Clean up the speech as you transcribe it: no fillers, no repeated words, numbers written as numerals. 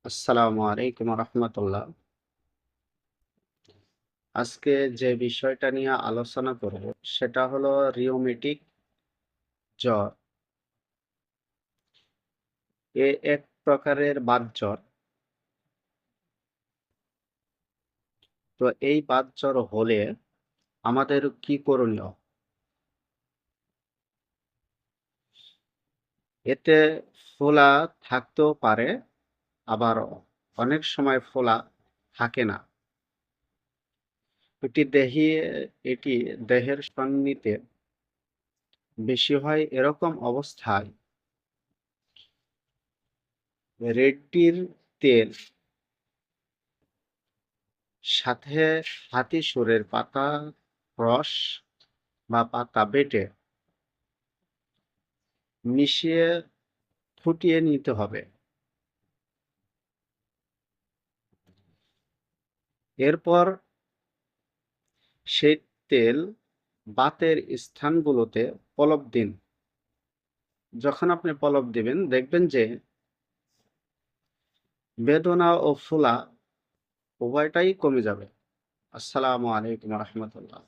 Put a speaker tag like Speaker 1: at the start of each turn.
Speaker 1: আসসালামু আলাইকুম রহমতুল্লাহ। আজকে যে বিষয়টা নিয়ে আলোচনা করব সেটা হলো রিউমেটিক জ্বর। এক প্রকারের বাতজ্বর। তো এই বাতজ্বর হলে আমাদের কি করণীয়? এতে ফোলা থাকতেও পারে, আবার অনেক সময় ফোলা থাকে না। এটি দেহে এটি দেহের সন্নিতে বেশি হয়। এরকম অবস্থায় রেড্ডির তেল সাথে হাতি সুরের পাতা রস বা পাতা বেটে মিশিয়ে ফুটিয়ে নিতে হবে। এরপর সেই তেল বাতের স্থানগুলোতে প্রলেপ দিন। যখন আপনি প্রলেপ দিবেন দেখবেন যে বেদনা ও ফোলা উভয়টাই কমে যাবে। আসসালামু আলাইকুম রহমতুল্লাহ।